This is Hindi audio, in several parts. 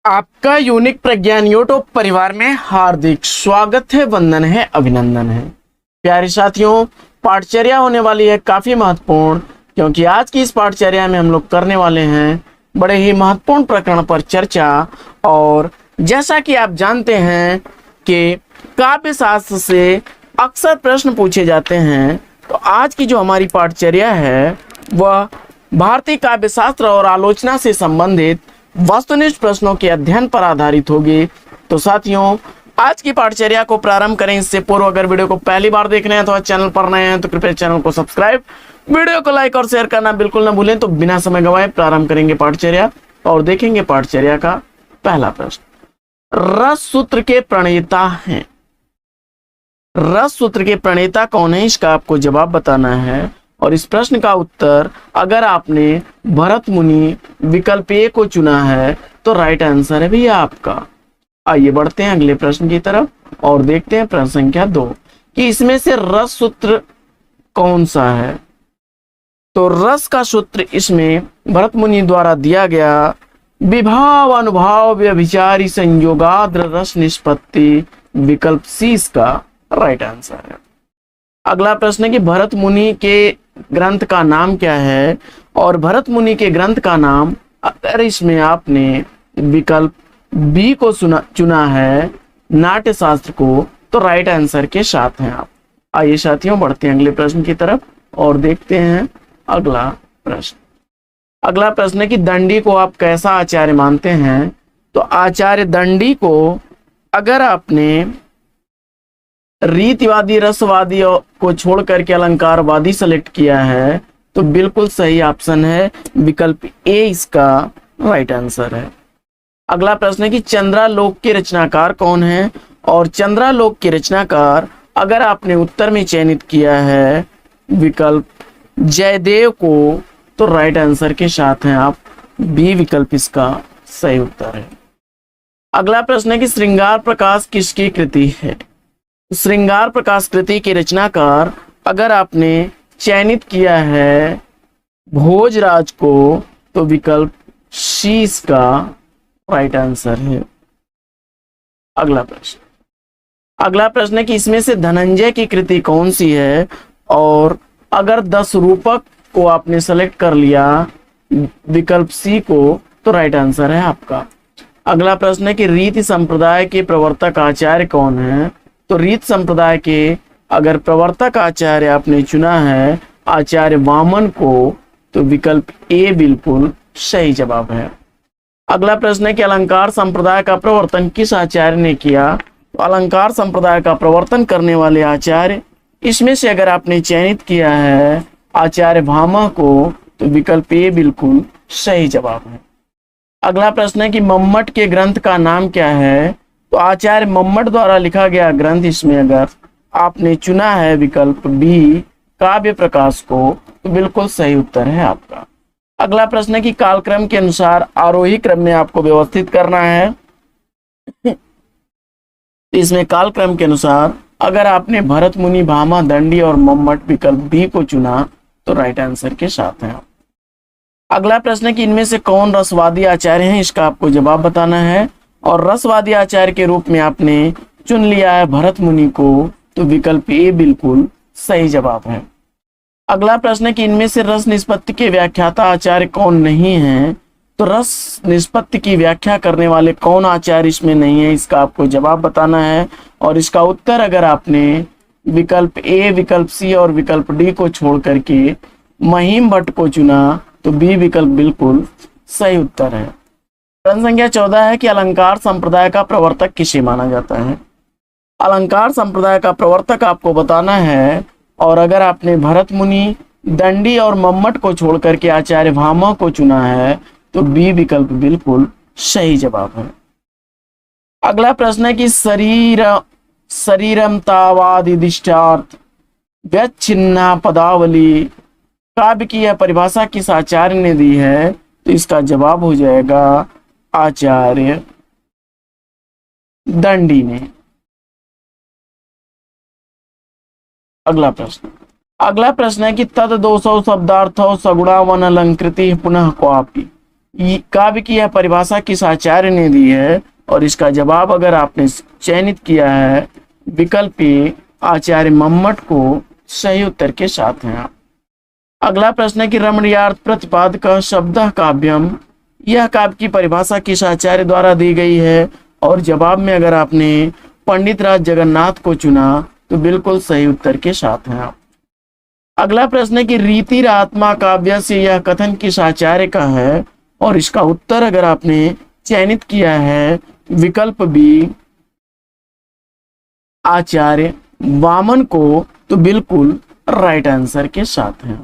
आपका यूनिक प्रज्ञान यूट्यूब परिवार में हार्दिक स्वागत है, वंदन है, अभिनंदन है। प्यारे साथियों, पाठचर्या होने वाली है काफी महत्वपूर्ण, क्योंकि आज की इस पाठचर्या में हम लोग करने वाले हैं बड़े ही महत्वपूर्ण प्रकरण पर चर्चा। और जैसा कि आप जानते हैं कि काव्य शास्त्र से अक्सर प्रश्न पूछे जाते हैं, तो आज की जो हमारी पाठचर्या है वह भारतीय काव्य शास्त्र और आलोचना से संबंधित वस्तुनिष्ठ प्रश्नों के अध्ययन पर आधारित होगी। तो साथियों, आज की पाठचर्या को प्रारंभ करें इससे पूर्व अगर वीडियो को पहली बार देख रहे हैं तो चैनल पर नए हैं तो कृपया चैनल को सब्सक्राइब, वीडियो को लाइक और शेयर करना बिल्कुल न भूलें। तो बिना समय गंवाए प्रारंभ करेंगे पाठचर्या और देखेंगे पाठचर्या का पहला प्रश्न। रस सूत्र के प्रणेता हैं। रस सूत्र के प्रणेता कौन है, इसका आपको जवाब बताना है। और इस प्रश्न का उत्तर अगर आपने भरत मुनि विकल्प ए को चुना है तो राइट आंसर है भैया आपका। आइए बढ़ते हैं अगले प्रश्न की तरफ और देखते हैं प्रश्न संख्या 2 कि इसमें से रस सूत्र कौन सा है। तो रस का सूत्र इसमें भरत मुनि द्वारा दिया गया विभाव अनुभाव व्यभिचारी संयोगाद्र रस निष्पत्ति विकल्प सी इसका राइट आंसर है। अगला प्रश्न है कि भरत मुनि के ग्रंथ का नाम क्या है। और भरत मुनि के ग्रंथ का नाम अगर इसमें आपने विकल्प बी को चुना है नाट्य शास्त्र को, तो राइट आंसर के साथ हैं आप। आइए साथियों बढ़ते हैं अगले प्रश्न की तरफ और देखते हैं अगला प्रश्न। अगला प्रश्न है कि दंडी को आप कैसा आचार्य मानते हैं। तो आचार्य दंडी को अगर आपने रीतिवादी रसवादी को छोड़ करके अलंकारवादी सेलेक्ट किया है तो बिल्कुल सही ऑप्शन है विकल्प ए इसका राइट आंसर है। अगला प्रश्न है कि चंद्रालोक के रचनाकार कौन है। और चंद्रालोक के रचनाकार अगर आपने उत्तर में चयनित किया है विकल्प जयदेव को, तो राइट आंसर के साथ हैं आप। बी विकल्प इसका सही उत्तर है। अगला प्रश्न है कि श्रृंगार प्रकाश किसकी कृति है। श्रृंगार प्रकाश कृति के रचनाकार अगर आपने चयनित किया है भोजराज को, तो विकल्प सी इसका राइट आंसर है। अगला प्रश्न है कि इसमें से धनंजय की कृति कौन सी है। और अगर 10 रूपक को आपने सेलेक्ट कर लिया विकल्प सी को, तो राइट आंसर है आपका। अगला प्रश्न है कि रीति संप्रदाय के प्रवर्तक आचार्य कौन है। तो रीत संप्रदाय के अगर प्रवर्तक आचार्य आपने चुना है आचार्य वामन को, तो विकल्प ए बिल्कुल सही जवाब है। अगला प्रश्न है कि अलंकार संप्रदाय का प्रवर्तन किस आचार्य ने किया। तो अलंकार संप्रदाय का प्रवर्तन करने वाले आचार्य इसमें से अगर आपने चयनित किया है आचार्य भामा को, तो विकल्प ए बिल्कुल सही जवाब है। अगला प्रश्न है कि मम्मट के ग्रंथ का नाम क्या है। तो आचार्य मम्मट द्वारा लिखा गया ग्रंथ इसमें अगर आपने चुना है विकल्प बी काव्य प्रकाश को, तो बिल्कुल सही उत्तर है आपका। अगला प्रश्न है कि कालक्रम के अनुसार आरोही क्रम में आपको व्यवस्थित करना है। इसमें कालक्रम के अनुसार अगर आपने भरत मुनि भामा दंडी और मम्मट विकल्प बी को चुना, तो राइट आंसर के साथ है। अगला प्रश्न है कि इनमें से कौन रसवादी आचार्य हैं, इसका आपको जवाब बताना है। और रसवादी आचार्य के रूप में आपने चुन लिया है भरत मुनि को, तो विकल्प ए बिल्कुल सही जवाब है। अगला प्रश्न है कि इनमें से रस निष्पत्ति के व्याख्याता आचार्य कौन नहीं है। तो रस निष्पत्ति की व्याख्या करने वाले कौन आचार्य इसमें नहीं है, इसका आपको जवाब बताना है। और इसका उत्तर अगर आपने विकल्प ए विकल्प सी और विकल्प डी को छोड़ करके महिम भट्ट को चुना, तो बी विकल्प बिल्कुल सही उत्तर है। प्रश्न संख्या 14 है कि अलंकार संप्रदाय का प्रवर्तक किसे माना जाता है। अलंकार संप्रदाय का प्रवर्तक आपको बताना है। और अगर आपने भरत मुनि दंडी और मम्मट को छोड़ करके आचार्य भामा को चुना है, तो बी विकल्प बिल्कुल सही जवाब है। अगला प्रश्न है कि शरीरमतावादिष्टार्थ व्यच्छिन्ना पदावली काव्य की यह परिभाषा किस आचार्य ने दी है। तो इसका जवाब हो जाएगा आचार्य दंडी ने। अगला प्रश्न है कि तद 200 शब्दार्थो सगुणावन अलंकृति पुनः क्वापि काव्य की यह परिभाषा किस आचार्य ने दी है, और इसका जवाब अगर आपने चयनित किया है विकल्प ए आचार्य मम्मट को सही उत्तर के साथ हैं आप। अगला प्रश्न है कि रमणीयार्थ प्रतिपादक शब्द काव्यम, यह काव्य की परिभाषा किस आचार्य द्वारा दी गई है, और जवाब में अगर आपने पंडित राज जगन्नाथ को चुना तो बिल्कुल सही उत्तर के साथ हैं आप। अगला प्रश्न है कि रीतिरात्मा काव्य से यह कथन किस आचार्य का है, और इसका उत्तर अगर आपने चयनित किया है विकल्प बी आचार्य वामन को तो बिल्कुल राइट आंसर के साथ हैं।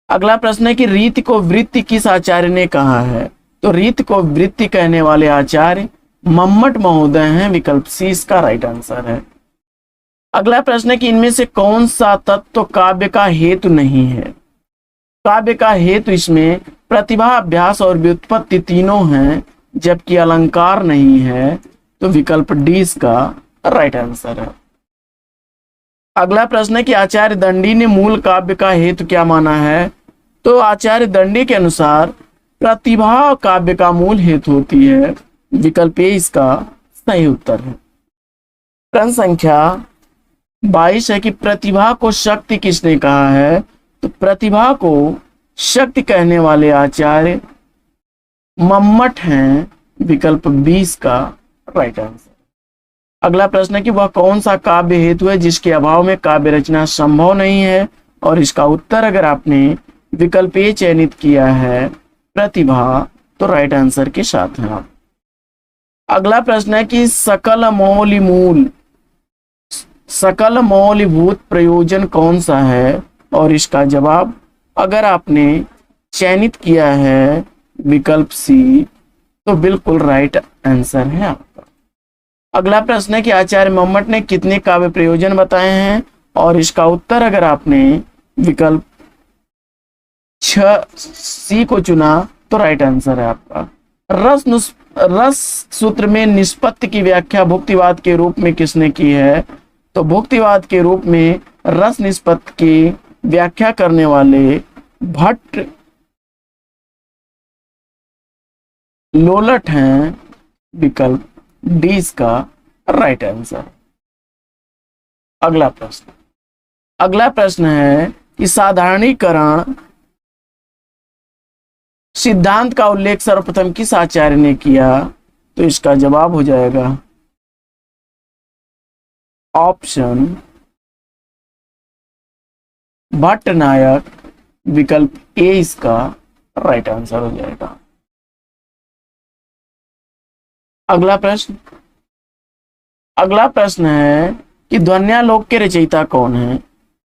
अगला प्रश्न है कि रीति को वृत्ति किस आचार्य ने कहा है, तो रीति को वृत्ति कहने वाले आचार्य मम्मट महोदय हैं, विकल्प सी इसका राइट आंसर है। अगला प्रश्न है कि इनमें से कौन सा तत्व काव्य का हेतु नहीं है। काव्य का हेतु इसमें प्रतिभा, अभ्यास और व्युत्पत्ति तीनों हैं, जबकि अलंकार नहीं है, तो विकल्प डी इसका राइट आंसर है। अगला प्रश्न है कि आचार्य दंडी ने मूल काव्य का हेतु क्या माना है, तो आचार्य दंडी के अनुसार प्रतिभा काव्य का मूल हेतु होती है, विकल्प ए इसका सही उत्तर है। प्रश्न संख्या 22 है कि प्रतिभा को शक्ति किसने कहा है, तो प्रतिभा को शक्ति कहने वाले आचार्य मम्मट हैं, विकल्प 20 का राइट आंसर। अगला प्रश्न है कि वह कौन सा काव्य हेतु है जिसके अभाव में काव्य रचना संभव नहीं है, और इसका उत्तर अगर आपने विकल्प ए चयनित किया है प्रतिभा, तो राइट आंसर के साथ हैं आप। अगला प्रश्न है कि सकल मौलिभूत प्रयोजन कौन सा है, और इसका जवाब अगर आपने चयनित किया है विकल्प सी, तो बिल्कुल राइट आंसर है आपका। अगला प्रश्न है कि आचार्य मम्मट ने कितने काव्य प्रयोजन बताए हैं, और इसका उत्तर अगर आपने विकल्प 6 सी को चुना तो राइट आंसर है आपका। रस सूत्र में निष्पत्ति की व्याख्या भुक्तिवाद के रूप में किसने की है, तो भुक्तिवाद के रूप में रस निष्पत्ति की व्याख्या करने वाले भट्ट लोलट हैं, विकल्प डी इसका राइट आंसर। अगला प्रश्न है कि साधारणीकरण सिद्धांत का उल्लेख सर्वप्रथम किस आचार्य ने किया, तो इसका जवाब हो जाएगा ऑप्शन भट्टनायक, विकल्प ए इसका राइट आंसर हो जाएगा। अगला प्रश्न है कि ध्वन्यालोक के रचयिता कौन है,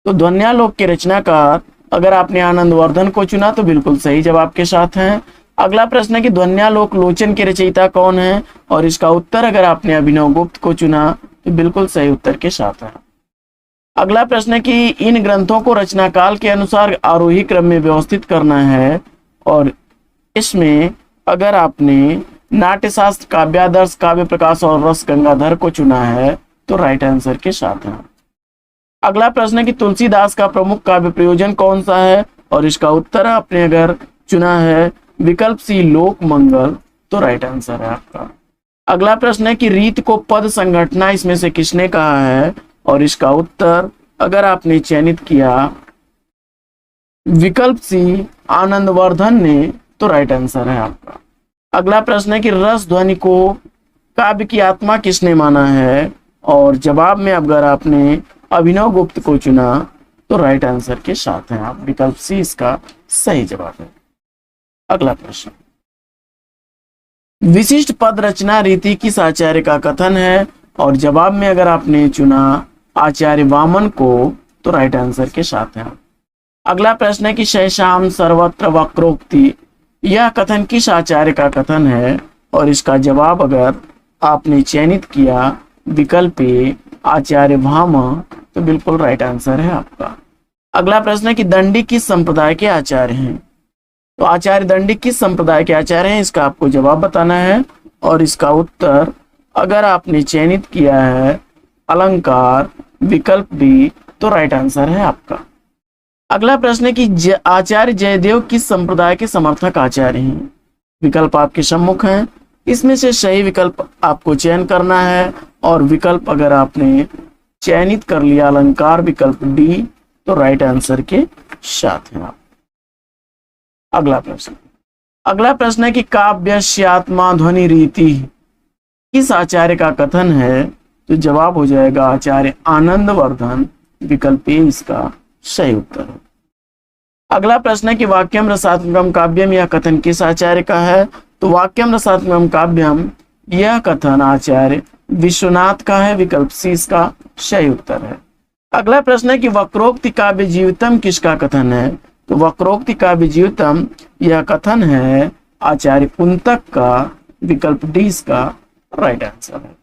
तो ध्वन्यालोक के रचनाकार अगर आपने आनंदवर्धन को चुना तो बिल्कुल सही जवाब के साथ हैं। अगला प्रश्न है कि ध्वन्यालोक लोचन के रचयिता कौन है, और इसका उत्तर अगर आपने अभिनव गुप्त को चुना तो बिल्कुल सही उत्तर के साथ है। अगला प्रश्न है कि इन ग्रंथों को रचना काल के अनुसार आरोही क्रम में व्यवस्थित करना है, और इसमें अगर आपने नाट्यशास्त्र, काव्यादर्श, काव्य प्रकाश और रस गंगाधर को चुना है तो राइट आंसर के साथ है। अगला प्रश्न है कि तुलसीदास का प्रमुख काव्य प्रयोजन कौन सा है, और इसका उत्तर आपने अगर चुना है विकल्प सी लोक मंगल, तो राइट आंसर है आपका। अगला प्रश्न है कि रीत को पद संघटना इसमें से किसने कहा है, और इसका उत्तर अगर आपने चयनित किया विकल्प सी आनंदवर्धन ने, तो राइट आंसर है आपका। अगला प्रश्न है कि रस ध्वनि को काव्य की आत्मा किसने माना है, और जवाब में अगर आपने अभिनव गुप्त को चुना तो राइट आंसर के साथ हैं आप, विकल्प सी इसका सही जवाब है। अगला प्रश्न, विशिष्ट पद रचना रीति किस आचार्य का कथन है, और जवाब में अगर आपने चुना आचार्य वामन को तो राइट आंसर के साथ हैं। अगला प्रश्न है कि शैशाम सर्वत्र वक्रोक्ति, यह कथन किस आचार्य का कथन है, और इसका जवाब अगर आपने चयनित किया विकल्प ए आचार्य भामा, तो बिल्कुल राइट आंसर है आपका। अगला प्रश्न है कि दंडी किस संप्रदाय के आचार्य हैं, तो आचार्य दंडी किस संप्रदाय के आचार्य हैं, इसका आपको जवाब बताना है, और इसका उत्तर अगर आपने चयनित किया है अलंकार, विकल्प बी, तो राइट आंसर है आपका। अगला प्रश्न है कि आचार्य जयदेव किस संप्रदाय के समर्थक आचार्य हैं, विकल्प आपके सम्मुख हैं, इसमें से सही विकल्प आपको चयन करना है। और विकल्प अगर आपने चयनित कर लिया अलंकार विकल्प डी, तो राइट आंसर के साथ हैं आप। अगला प्रश्न है कि काव्यस्यात्मा ध्वनि रीति किस आचार्य का कथन है? तो जवाब हो जाएगा आचार्य आनंदवर्धन, विकल्प ए इसका सही उत्तर है। अगला प्रश्न है कि वाक्यम रसात्मकम काव्यम, यह कथन किस आचार्य का है? तो वाक्यम रसात्मकम काव्यम, यह कथन आचार्य विश्वनाथ का है, विकल्प सी इसका सही उत्तर है। अगला प्रश्न है कि वक्रोक्ति काव्य जीवितम किसका कथन है? तो वक्रोक्ति काव्य जीवितम, यह कथन है आचार्य कुंतक का, विकल्प डी इसका राइट आंसर है।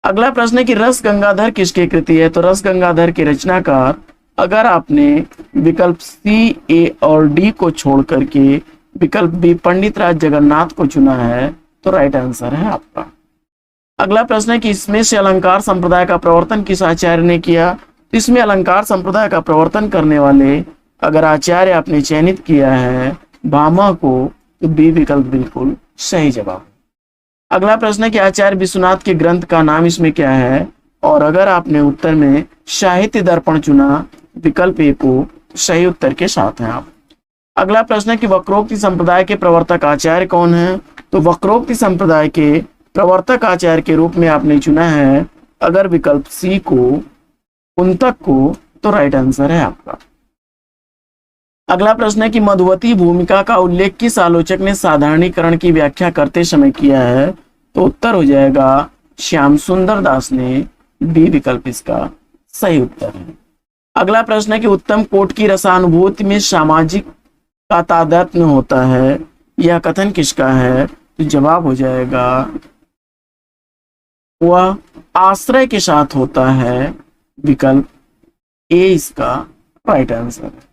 अगला प्रश्न है कि रस गंगाधर किसकी कृति है? तो रस गंगाधर के रचनाकार, अगर आपने विकल्प सी, ए और डी को छोड़ करके विकल्प बी पंडित राज जगन्नाथ को चुना है, तो राइट आंसर है आपका। अगला प्रश्न है कि इसमें से अलंकार संप्रदाय का प्रवर्तन किस आचार्य ने किया? इसमें अलंकार संप्रदाय का प्रवर्तन करने वाले अगर आचार्य आपने चयनित किया है भामह को, तो बी विकल्प बिल्कुल सही जवाब। अगला प्रश्न है कि आचार्य विश्वनाथ के ग्रंथ का नाम इसमें क्या है? और अगर आपने उत्तर में साहित्य दर्पण चुना, विकल्प ए को सही उत्तर के साथ हैं आप। अगला प्रश्न है कि वक्रोक्ति संप्रदाय के प्रवर्तक आचार्य कौन है? तो वक्रोक्ति संप्रदाय के प्रवर्तक आचार्य के रूप में आपने चुना है अगर विकल्प सी को, कुंतक को, तो राइट आंसर है आपका। अगला प्रश्न है कि मधुवती भूमिका का उल्लेख किस आलोचक ने साधारणीकरण की व्याख्या करते समय किया है? तो उत्तर हो जाएगा श्याम सुंदर दास ने, बी विकल्प इसका सही उत्तर है। अगला प्रश्न है कि उत्तम कोट की रसानुभूति में सामाजिक का तादात्म्य होता है, यह कथन किसका है? तो जवाब हो जाएगा वह आश्रय के साथ होता है, विकल्प ए इसका राइट आंसर है।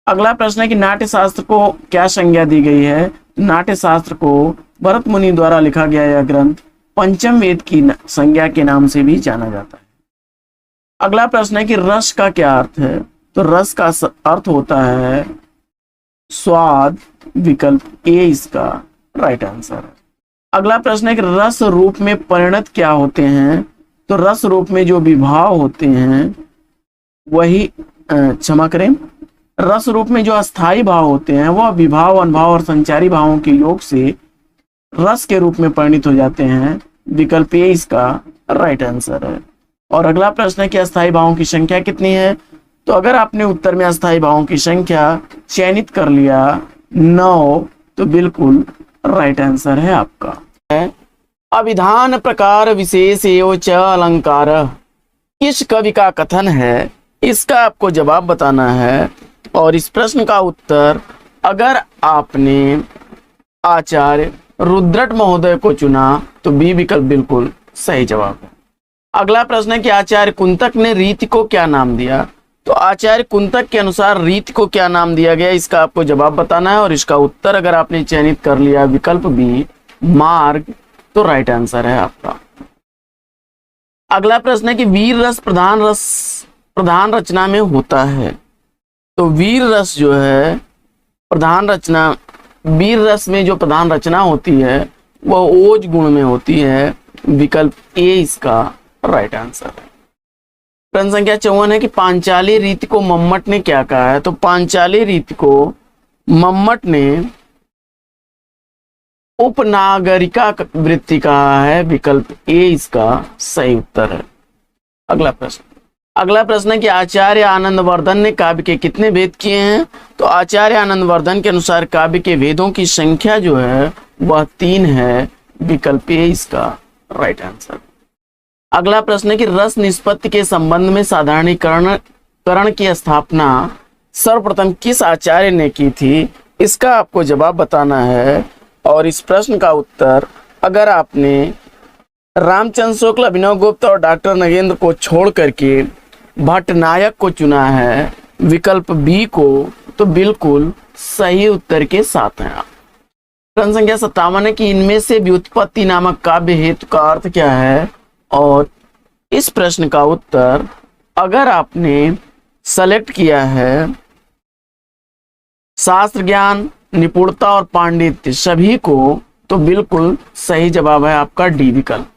अगला प्रश्न है कि नाट्य शास्त्र को क्या संज्ञा दी गई है? नाट्य शास्त्र को भरत मुनि द्वारा लिखा गया यह ग्रंथ पंचम वेद की संज्ञा के नाम से भी जाना जाता है। अगला प्रश्न है कि रस का क्या अर्थ है? तो रस का अर्थ होता है स्वाद, विकल्प ए इसका राइट आंसर है। अगला प्रश्न है कि रस रूप में परिणत क्या होते हैं? तो रस रूप में जो विभाव होते हैं वही, क्षमा करें, रस रूप में जो अस्थाई भाव होते हैं वह विभाव, अनुभव और संचारी भावों के योग से रस के रूप में परिणित हो जाते हैं, विकल्प ए इसका राइट आंसर है। और अगला प्रश्न है कि अस्थाई भावों की संख्या कितनी है? तो अगर आपने उत्तर में अस्थाई भावों की संख्या चयनित कर लिया 9, तो बिल्कुल राइट आंसर है आपका। अभिधान प्रकार विशेष एवं च अलंकार किस कवि का कथन है? इसका आपको जवाब बताना है। और इस प्रश्न का उत्तर अगर आपने आचार्य रुद्रट महोदय को चुना, तो बी विकल्प बिल्कुल सही जवाब है। अगला प्रश्न है कि आचार्य कुंतक ने रीति को क्या नाम दिया? तो आचार्य कुंतक के अनुसार रीति को क्या नाम दिया गया, इसका आपको जवाब बताना है। और इसका उत्तर अगर आपने चयनित कर लिया विकल्प बी मार्ग, तो राइट आंसर है आपका। अगला प्रश्न है कि वीर रस प्रधान रचना में होता है। तो वीर रस जो है प्रधान रचना, वीर रस में जो प्रधान रचना होती है वह ओज गुण में होती है, विकल्प ए इसका राइट आंसर है। प्रश्न संख्या 54 है कि पांचाली रीति को मम्मट ने क्या कहा है? तो पांचाली रीति को मम्मट ने उपनागरिका वृत्ति कहा है, विकल्प ए इसका सही उत्तर है। अगला प्रश्न है कि आचार्य आनंदवर्धन ने काव्य के कितने भेद किए हैं? तो आचार्य आनंदवर्धन के अनुसार काव्य के भेदों की संख्या जो है वह 3 है, विकल्प ए इसका राइट आंसर। अगला प्रश्न है कि रस निष्पत्ति के संबंध में साधारणीकरण की स्थापना सर्वप्रथम किस आचार्य ने की थी? इसका आपको जवाब बताना है। और इस प्रश्न का उत्तर अगर आपने रामचंद्र शुक्ल, अभिनव गुप्त और डॉक्टर नगेंद्र को छोड़ करके भट्टनायक को चुना है, विकल्प बी को, तो बिल्कुल सही उत्तर के साथ हैं आप। प्रश्न संख्या 57 है कि इनमें से व्युत्पत्ति नामक काव्य हेतु का अर्थ क्या है? और इस प्रश्न का उत्तर अगर आपने सेलेक्ट किया है शास्त्र ज्ञान, निपुणता और पांडित्य सभी को, तो बिल्कुल सही जवाब है आपका डी विकल्प।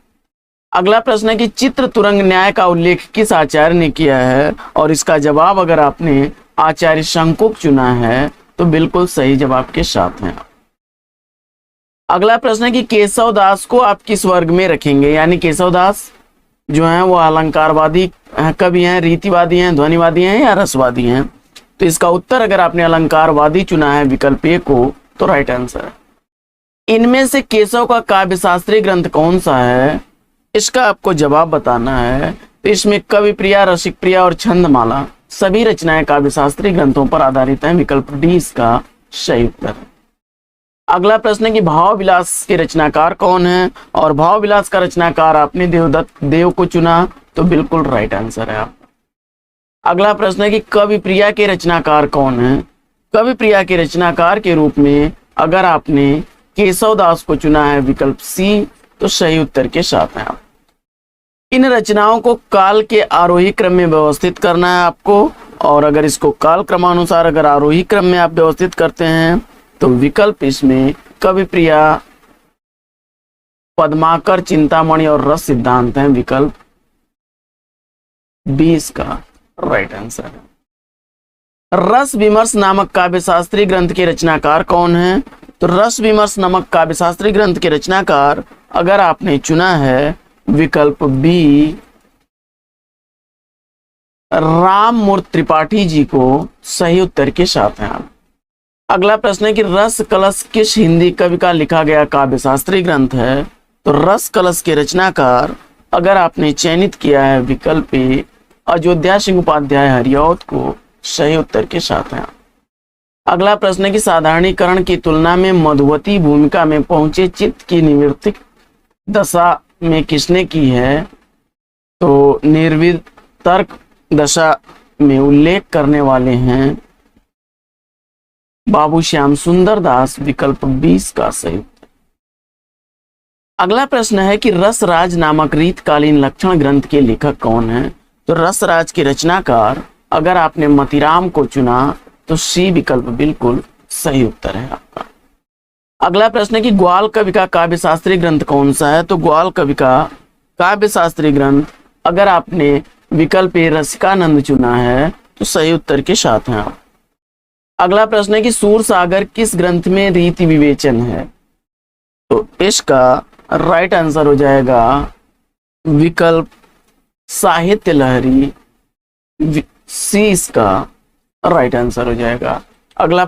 अगला प्रश्न है कि चित्र तुरंग न्याय का उल्लेख किस आचार्य ने किया है, और इसका जवाब अगर आपने आचार्य शंकुक चुना है तो बिल्कुल सही जवाब के साथ हैं। अगला प्रश्न है कि केशव दास को आप किस वर्ग में रखेंगे, यानी केशव दास जो हैं वो अलंकारवादी कवि हैं, रीतिवादी हैं, ध्वनिवादी हैं या रसवादी हैं। तो इसका उत्तर अगर आपने अलंकारवादी चुना है विकल्प ए को, तो राइट आंसर है। इनमें से केशव का काव्य शास्त्रीय ग्रंथ कौन सा है, इसका आपको जवाब बताना है। तो इसमें कवि प्रिया, रसिक प्रिया और छंदमाला सभी रचनाएं काव्य शास्त्रीय ग्रंथों पर आधारित हैं। विकल्प डी इसका सही उत्तर है। अगला प्रश्न है कि भाव विलास के रचनाकार कौन है, और भाव विलास का रचनाकार आपने देवदत्त देव को चुना, तो बिल्कुल राइट आंसर है आप। अगला प्रश्न है कि कवि प्रिया के रचनाकार कौन है। कवि प्रिया के रचनाकार के रूप में अगर आपने केशव दास को चुना है विकल्प सी, तो सही उत्तर के साथ हैं आप। इन रचनाओं को काल के आरोही क्रम में व्यवस्थित करना है आपको, और अगर इसको काल क्रमानुसार अगर आरोही क्रम में आप व्यवस्थित करते हैं तो विकल्प इसमें कवि प्रिया, पद्माकर, चिंतामणि और रस सिद्धांत हैं। विकल्प 20 का राइट आंसर है। रस विमर्श नामक काव्य शास्त्रीय ग्रंथ के रचनाकार कौन है, तो रस विमर्श नामक काव्य शास्त्रीय ग्रंथ के रचनाकार अगर आपने चुना है विकल्प बी, राममूर्ति त्रिपाठी जी को, सही उत्तर के साथ हैं आप। अगला प्रश्न है कि रस कलश किस हिंदी कवि का लिखा गया काव्य शास्त्रीय ग्रंथ है, तो रस कलश के रचनाकार अगर आपने चयनित किया है विकल्प ए, अयोध्या सिंह उपाध्याय हरिऔध को, सही उत्तर के साथ हैं। अगला प्रश्न है कि साधारणीकरण की तुलना में मधुवती भूमिका में पहुंचे चित्त की निवृत्ति दशा में किसने की है, तो निर्विद तर्क दशा में उल्लेख करने वाले हैं बाबू श्याम सुंदर दास। विकल्प 20 का सही। अगला प्रश्न है कि रसराज नामक रीतकालीन लक्षण ग्रंथ के लेखक कौन है, तो रसराज के रचनाकार अगर आपने मतीराम को चुना तो सी विकल्प बिल्कुल सही उत्तर है आपका। अगला प्रश्न है कि ग्वाल कवि का काव्य शास्त्रीय ग्रंथ कौन सा है, तो ग्वाल कवि का काव्य शास्त्रीय ग्रंथ अगर आपने विकल्प ए रसिकानंद चुना है तो सही उत्तर के साथ हैं आप। अगला प्रश्न है कि सूर सागर किस ग्रंथ में रीति विवेचन है, तो इसका राइट आंसर हो जाएगा विकल्प साहित्य लहरी, सी इसका राइट आंसर हो जाएगा। अगला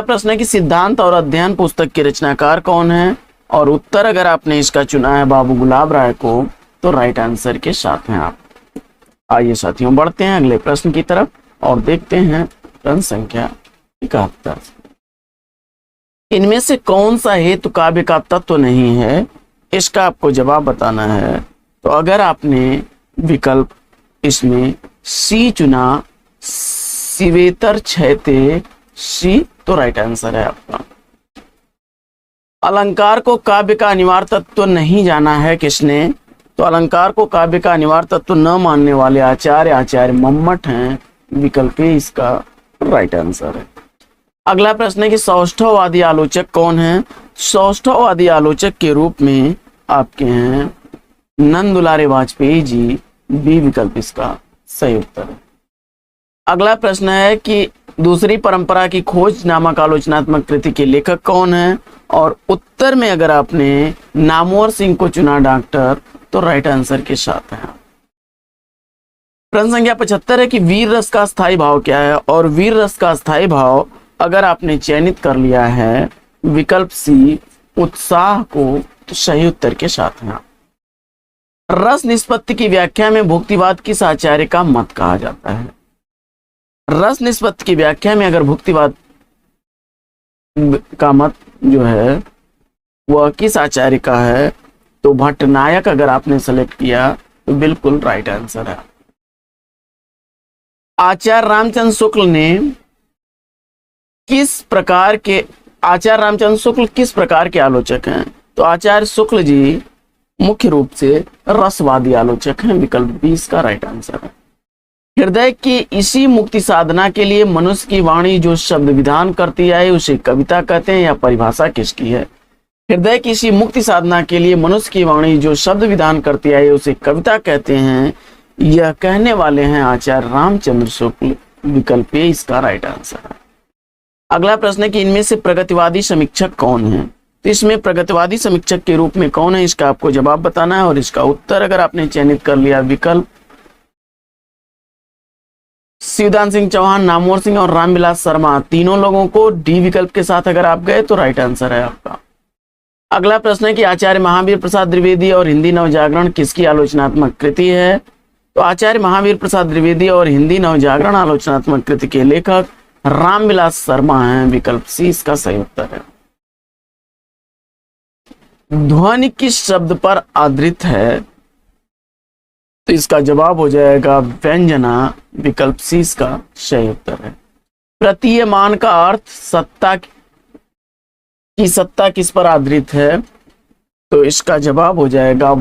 प्रश्न है कि सिद्धांत और अध्ययन पुस्तक के रचनाकार कौन है, और उत्तर अगर आपने इसका चुना है बाबू गुलाब राय को, तो राइट आंसर के साथ हैं आप। आइए साथियों बढ़ते हैं अगले प्रश्न की तरफ और देखते हैं प्रश्न संख्या 71। इनमें से कौन सा हेतु काव्य का तत्व नहीं है, इसका आपको जवाब बताना है। तो अगर आपने विकल्प इसमें सी चुना, शिवेतर छैते सी, तो राइट आंसर है आपका। अलंकार को काव्य का अनिवार्य तत्व नहीं जाना है किसने, तो अलंकार को काव्य का अनिवार्य तत्व न मानने वाले आचार्य मम्मट हैं। विकल्प इसका राइट आंसर है। अगला प्रश्न है कि सौष्ठववादी आलोचक कौन है। सौष्ठववादी आलोचक के रूप में आपके हैं नंद दुलारे वाजपेयी जी। बी विकल्प इसका सही उत्तर है। अगला प्रश्न है कि दूसरी परंपरा की खोज नामक आलोचनात्मक कृति के लेखक कौन है, और उत्तर में अगर आपने नामवर सिंह को चुना डॉक्टर, तो राइट आंसर के साथ है। प्रश्न संख्या 75 है कि वीर रस का स्थायी भाव क्या है, और वीर रस का स्थायी भाव अगर आपने चयनित कर लिया है विकल्प सी उत्साह को, तो सही उत्तर के साथ है। रस निष्पत्ति की व्याख्या में भुक्तिवाद किस आचार्य का मत कहा जाता है। रस निष्पत्ति की व्याख्या में अगर भुक्तिवाद का मत जो है वह किस आचार्य का है, तो भट्टनायक अगर आपने सेलेक्ट किया तो बिल्कुल राइट आंसर है। आचार्य रामचंद्र शुक्ल ने आचार्य रामचंद्र शुक्ल किस प्रकार के आलोचक हैं, तो आचार्य शुक्ल जी मुख्य रूप से रसवादी आलोचक हैं। विकल्प 20 का राइट आंसर है। हृदय की इसी मुक्ति साधना के लिए मनुष्य की वाणी जो शब्द विधान करती है उसे कविता कहते हैं, या परिभाषा किसकी है? हृदय की इसी मुक्ति साधना के लिए मनुष्य की वाणी जो शब्द विधान करती है उसे कविता कहते हैं, यह कहने वाले हैं आचार्य रामचंद्र शुक्ल। विकल्प ए इसका राइट आंसर है। अगला प्रश्न है कि इनमें से प्रगतिवादी समीक्षक कौन है? तो इसमें प्रगतिवादी समीक्षक के रूप में कौन है, इसका आपको जवाब बताना है। और इसका उत्तर अगर आपने चयनित कर लिया विकल्प शिवदान सिंह चौहान, नामवर सिंह और रामविलास शर्मा, तीनों लोगों को डी विकल्प के साथ अगर आप गए तो राइट आंसर है आपका। अगला प्रश्न है कि आचार्य महावीर प्रसाद द्विवेदी और हिंदी नवजागरण किसकी आलोचनात्मक कृति है? तो आचार्य महावीर प्रसाद द्विवेदी और हिंदी नवजागरण आलोचनात्मक कृति के लेखक रामविलास शर्मा हैं। विकल्प सी इसका सही उत्तर है। ध्वनि किस शब्द पर आधारित है? तो इसका जवाब हो जाएगा व्यंजना। विकल्प सी इसका सही उत्तर है। प्रतीयमान का अर्थ सत्ता की सत्ता किस पर आधारित है? तो इसका जवाब हो जाएगा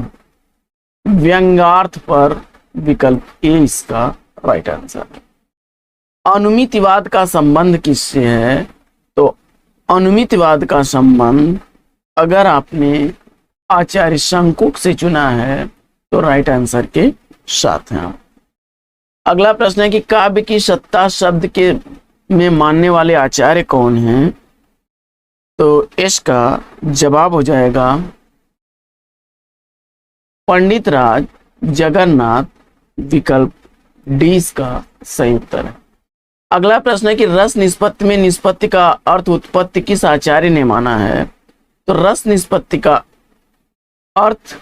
व्यंग्यार्थ पर। विकल्प ए इसका राइट आंसर है। अनुमितिवाद का संबंध किससे है? तो अनुमितिवाद का संबंध अगर आपने आचार्य शंकुक से चुना है तो राइट आंसर के साथ हैं। अगला प्रश्न है कि काव्य की सत्ता शब्द के में मानने वाले आचार्य कौन हैं? तो इसका जवाब हो जाएगा पंडित राज जगन्नाथ। विकल्प डी इसका सही उत्तर है। अगला प्रश्न है कि रस निष्पत्ति में निष्पत्ति का अर्थ उत्पत्ति किस आचार्य ने माना है? तो रस निष्पत्ति का अर्थ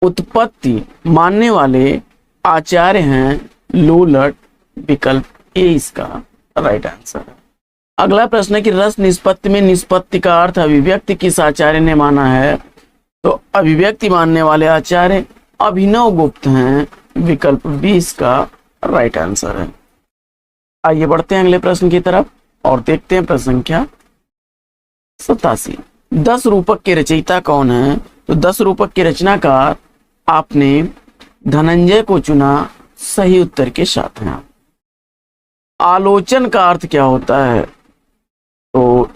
उत्पत्ति मानने वाले आचार्य हैं लोलट। विकल्प ए इसका राइट आंसर है। अगला प्रश्न है कि रस निष्पत्ति में निष्पत्ति का अर्थ अभिव्यक्ति किस आचार्य ने माना है? तो अभिव्यक्ति मानने वाले आचार्य अभिनव गुप्त हैं। विकल्प बी इसका राइट आंसर है। आइए बढ़ते हैं अगले प्रश्न की तरफ और देखते हैं प्रश्न संख्या 87। 10 रूपक के रचयिता कौन है? तो 10 रूपक के रचनाकार आपने धनंजय को चुना। सही उत्तर के साथ हैं। आलोचन का अर्थ क्या होता है? तो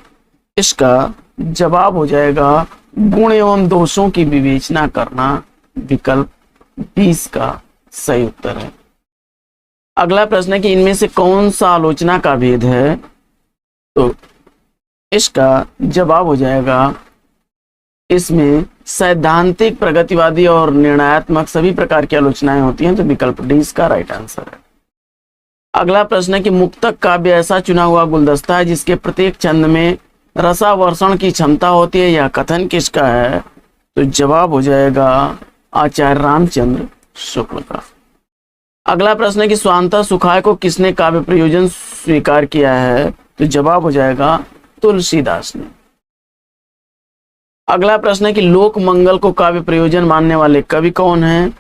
इसका जवाब हो जाएगा गुण एवं दोषों की विवेचना करना। विकल्प 20 का सही उत्तर है। अगला प्रश्न है कि इनमें से कौन सा आलोचना का भेद है? तो इसका जवाब हो जाएगा इसमें सैद्धांतिक, प्रगतिवादी और निर्णयात्मक सभी प्रकार की आलोचनाएं होती हैं। तो विकल्प डी इसका राइट आंसर है। अगला प्रश्न है कि मुक्तक काव्य ऐसा चुना हुआ गुलदस्ता है जिसके प्रत्येक छंद में रसावर्षण की क्षमता होती है, यह कथन किसका है? तो जवाब हो जाएगा आचार्य रामचंद्र शुक्ल का। अगला प्रश्न है कि स्वांतः सुखाय को किसने काव्य प्रयोजन स्वीकार किया है? तो जवाब हो जाएगा तुलसीदास ने। अगला प्रश्न है कि लोक मंगल को काव्य प्रयोजन मानने वाले कवि कौन हैं?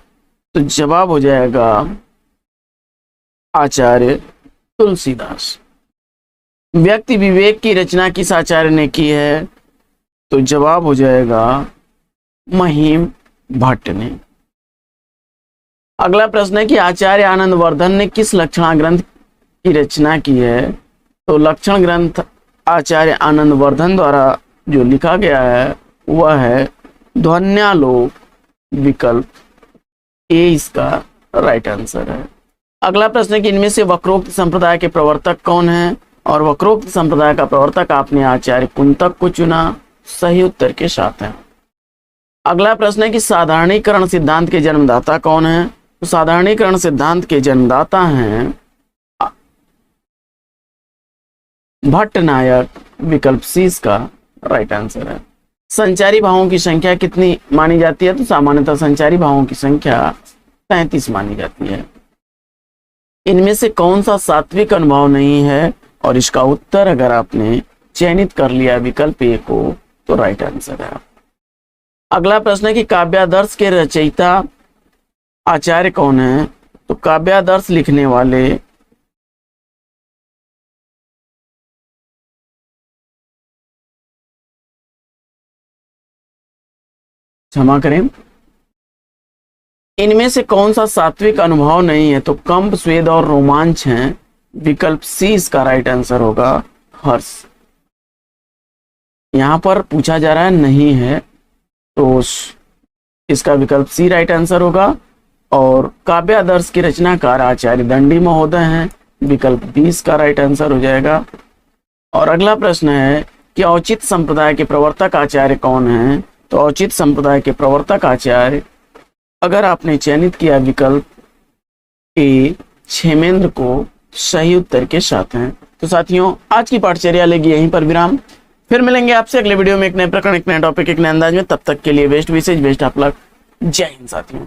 तो जवाब हो जाएगा आचार्य तुलसीदास। व्यक्ति विवेक की रचना किस आचार्य ने की है? तो जवाब हो जाएगा महिम भट्ट ने। अगला प्रश्न है कि आचार्य आनंदवर्धन ने किस लक्षणा ग्रंथ की रचना की है? तो लक्षण ग्रंथ आचार्य आनंदवर्धन द्वारा जो लिखा गया है वह है ध्वन्यालोक। विकल्प ए इसका राइट आंसर है। अगला प्रश्न है कि इनमें से वक्रोक्त संप्रदाय के प्रवर्तक कौन हैं? और वक्रोक्त संप्रदाय का प्रवर्तक आपने आचार्य कुंतक को चुना। सही उत्तर के साथ है। अगला प्रश्न है कि साधारणीकरण सिद्धांत के जन्मदाता कौन है? तो साधारणीकरण सिद्धांत के जन्मदाता हैं भट्ट नायक। विकल्प सी इसका राइट आंसर है। संचारी भावों की संख्या कितनी मानी जाती है? तो सामान्यतः संचारी भावों की संख्या 33 मानी जाती है। इनमें से कौन सा सात्विक अनुभव नहीं है? और इसका उत्तर अगर आपने चयनित कर लिया विकल्प ए को तो राइट आंसर है। अगला प्रश्न है कि काव्यादर्श के रचयिता आचार्य कौन है? तो काव्यादर्श लिखने वाले क्षमा करें इनमें से कौन सा सात्विक अनुभव नहीं है? तो कंप, स्वेद और रोमांच हैं। विकल्प सी इसका राइट आंसर होगा, हर्ष। यहां पर पूछा जा रहा है नहीं है, तो इसका विकल्प सी राइट आंसर होगा। और काव्य आदर्श के रचनाकार आचार्य दंडी महोदय हैं। विकल्प बी इसका राइट आंसर हो जाएगा। और अगला प्रश्न है कि औचित संप्रदाय के प्रवर्तक आचार्य कौन हैं? तो औचित संप्रदाय के प्रवर्तक आचार्य, अगर आपने चयनित किया विकल्प ए क्षेमेंद्र को सही उत्तर के साथ हैं। तो साथियों, आज की पाठचर्या लेगी यहीं पर विराम। फिर मिलेंगे आपसे अगले वीडियो में एक नए प्रकरण, एक नए टॉपिक, एक नए अंदाज में। तब तक के लिए best wishes, best of luck. Jai Hind साथियों।